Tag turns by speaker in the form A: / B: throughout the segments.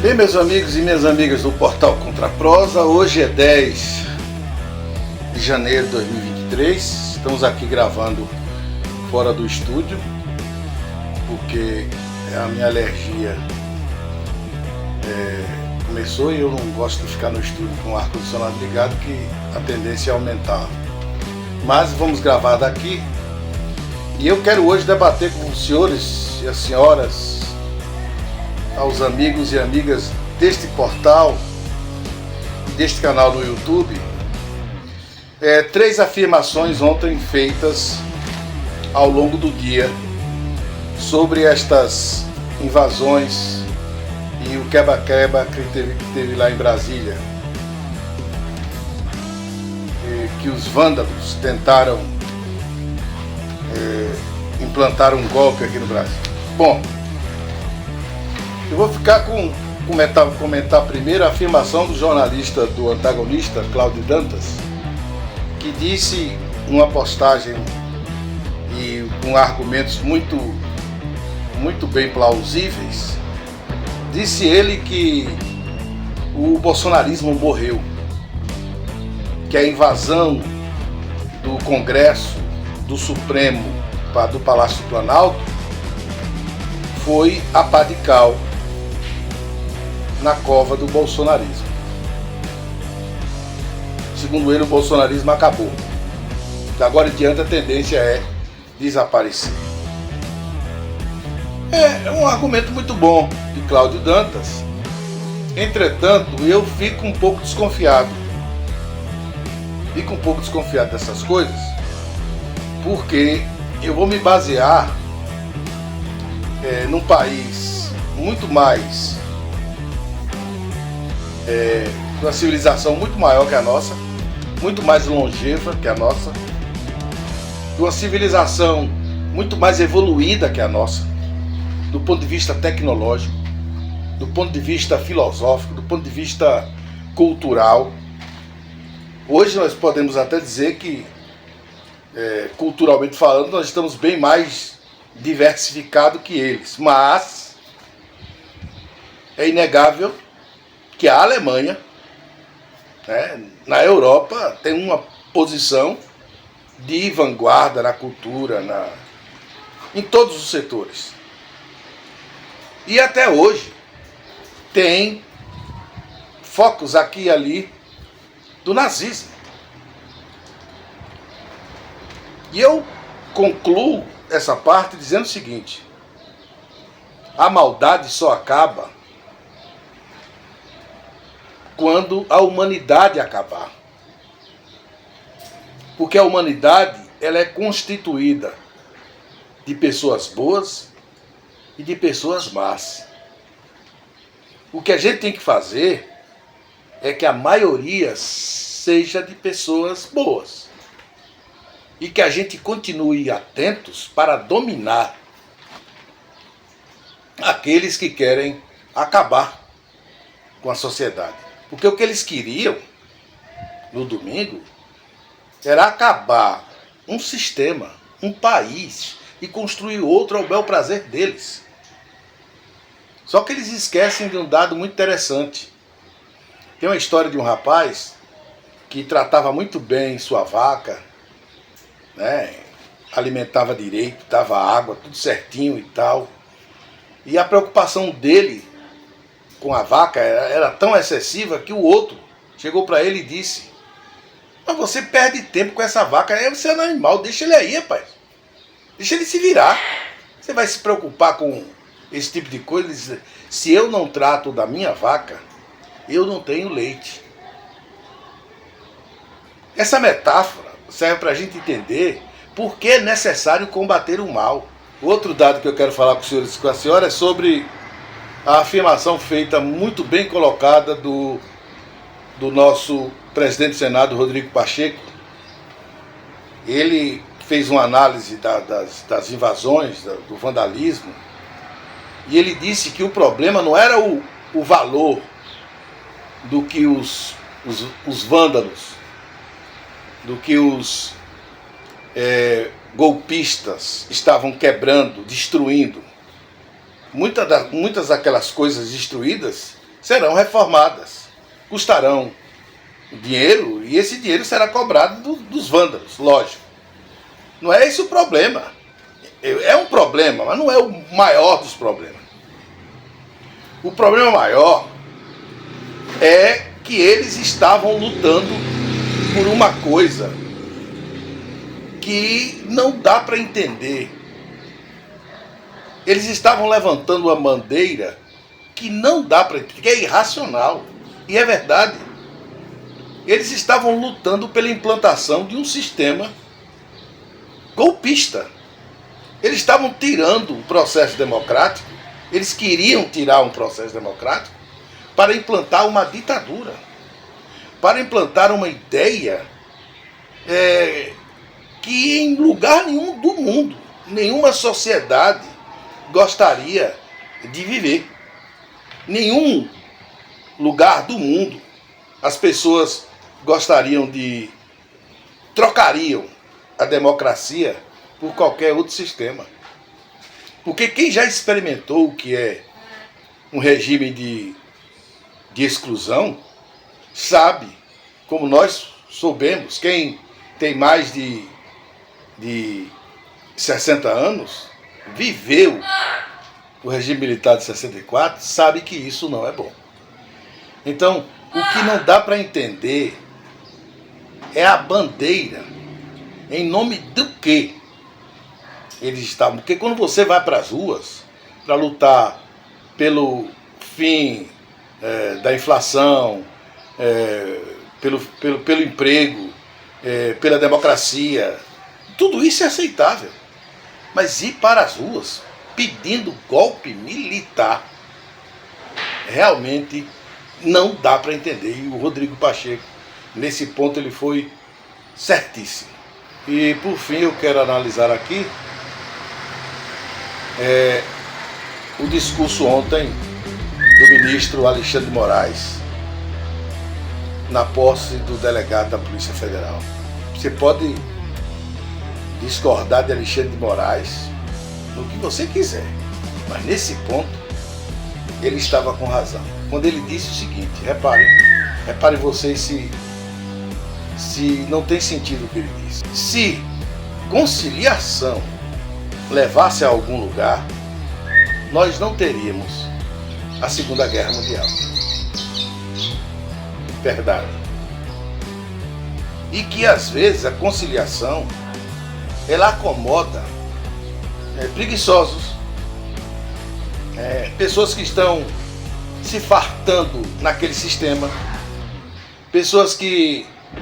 A: Bem, meus amigos e minhas amigas do Portal Contraprosa, hoje é 10 de janeiro de 2023, estamos aqui gravando fora do estúdio, porque a minha alergia começou e eu não gosto de ficar no estúdio com o ar-condicionado ligado, que a tendência é aumentar. Mas vamos gravar daqui e eu quero hoje debater com os senhores e as senhoras, aos amigos e amigas deste portal, deste canal no YouTube, 3 afirmações ontem feitas ao longo do dia sobre estas invasões e o quebra-quebra que teve lá em Brasília, que os vândalos tentaram implantar um golpe aqui no Brasil. Bom, eu vou ficar comentar primeiro a afirmação do jornalista, do antagonista, Cláudio Dantas, que disse numa postagem e com argumentos muito bem plausíveis, disse ele que o bolsonarismo morreu, que a invasão do Congresso, do Supremo, do Palácio do Planalto foi a pá de cal na cova do bolsonarismo. Segundo ele, o bolsonarismo acabou. De agora em diante a tendência é desaparecer. É um argumento muito bom de Cláudio Dantas. Entretanto, eu fico um pouco desconfiado. Dessas coisas, porque eu vou me basear num país muito mais uma civilização muito maior que a nossa, muito mais longeva que a nossa, de uma civilização muito mais evoluída que a nossa, do ponto de vista tecnológico, do ponto de vista filosófico, do ponto de vista cultural. Hoje nós podemos até dizer que, culturalmente falando, nós estamos bem mais diversificados que eles, mas é inegável que a Alemanha, na Europa, tem uma posição de vanguarda na cultura, em todos os setores. E até hoje tem focos aqui e ali do nazismo. E eu concluo essa parte dizendo o seguinte: a maldade só acaba quando a humanidade acabar. Porque a humanidade, ela é constituída de pessoas boas e de pessoas más. O que a gente tem que fazer é que a maioria seja de pessoas boas. E que a gente continue atentos para dominar aqueles que querem acabar com a sociedade. Porque o que eles queriam no domingo era acabar um sistema, um país, e construir outro ao bel prazer deles. Só que eles esquecem de um dado muito interessante. Tem uma história de um rapaz que tratava muito bem sua vaca, alimentava direito, dava água, tudo certinho e tal. E a preocupação dele com a vaca era tão excessiva que o outro chegou para ele e disse: mas você perde tempo com essa vaca, você é um animal, deixa ele aí, rapaz. Deixa ele se virar. Você vai se preocupar com esse tipo de coisa? Se eu não trato da minha vaca, eu não tenho leite. Essa metáfora serve para a gente entender por que é necessário combater o mal. Outro dado que eu quero falar com os senhores e com a senhora é sobre a afirmação feita, muito bem colocada, do nosso presidente do Senado, Rodrigo Pacheco. Ele fez uma análise das invasões, do vandalismo, e ele disse que o problema não era o valor do que os vândalos, do que os golpistas estavam quebrando, destruindo. Muitas daquelas coisas destruídas serão reformadas. Custarão dinheiro e esse dinheiro será cobrado dos vândalos, lógico. Não é esse o problema. É um problema, mas não é o maior dos problemas. O problema maior é que eles estavam lutando por uma coisa que não dá para entender. Eles estavam levantando uma bandeira que não dá para entender, que é irracional. E é verdade. Eles estavam lutando pela implantação de um sistema golpista. Eles estavam tirando um processo democrático, eles queriam tirar um processo democrático para implantar uma ditadura, para implantar uma ideia que em lugar nenhum do mundo, nenhuma sociedade gostaria de viver. Nenhum lugar do mundo as pessoas trocariam a democracia por qualquer outro sistema. Porque quem já experimentou o que é um regime de exclusão, sabe, como nós soubemos, quem tem mais de 60 anos, viveu o regime militar de 64, sabe que isso não é bom. Então, o que não dá para entender é a bandeira, em nome do quê eles estavam. Porque quando você vai para as ruas para lutar pelo fim da inflação, pelo emprego, pela democracia, tudo isso é aceitável. Mas ir para as ruas pedindo golpe militar, realmente não dá para entender. E o Rodrigo Pacheco, nesse ponto, ele foi certíssimo. E por fim eu quero analisar aqui o discurso ontem do ministro Alexandre de Moraes na posse do delegado da Polícia Federal. Você pode discordar de Alexandre de Moraes no que você quiser, mas nesse ponto ele estava com razão. Quando ele disse o seguinte, reparem vocês se não tem sentido o que ele disse. Se conciliação levasse a algum lugar, nós não teríamos a Segunda Guerra Mundial. Verdade. E que às vezes a conciliação ela acomoda preguiçosos, pessoas que estão se fartando naquele sistema, pessoas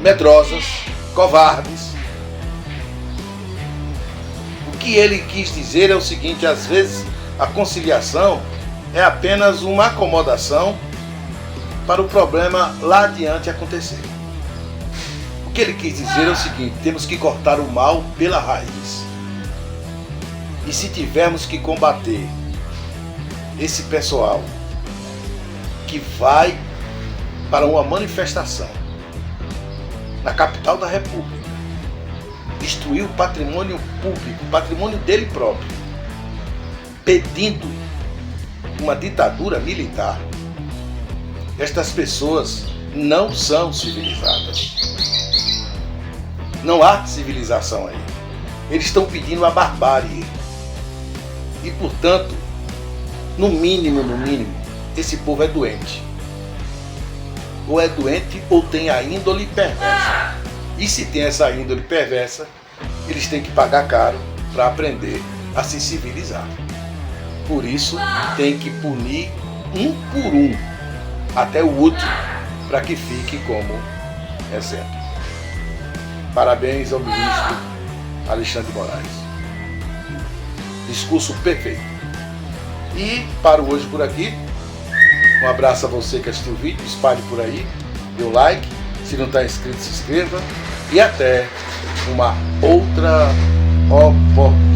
A: medrosas, covardes. O que ele quis dizer é o seguinte: às vezes a conciliação é apenas uma acomodação para o problema lá adiante acontecer. O que ele quis dizer é o seguinte: temos que cortar o mal pela raiz. E se tivermos que combater esse pessoal que vai para uma manifestação na capital da República, destruir o patrimônio público, o patrimônio dele próprio, pedindo uma ditadura militar, estas pessoas não são civilizadas. Não há civilização aí. Eles estão pedindo a barbárie. E, portanto, no mínimo, esse povo é doente. Ou é doente ou tem a índole perversa. E se tem essa índole perversa, eles têm que pagar caro para aprender a se civilizar. Por isso, tem que punir um por um, até o último, para que fique como exemplo. Parabéns ao ministro Alexandre de Moraes. Discurso perfeito. E paro hoje por aqui. Um abraço a você que assistiu o vídeo, espalhe por aí, dê o like, se não está inscrito, se inscreva, e até uma outra oportunidade.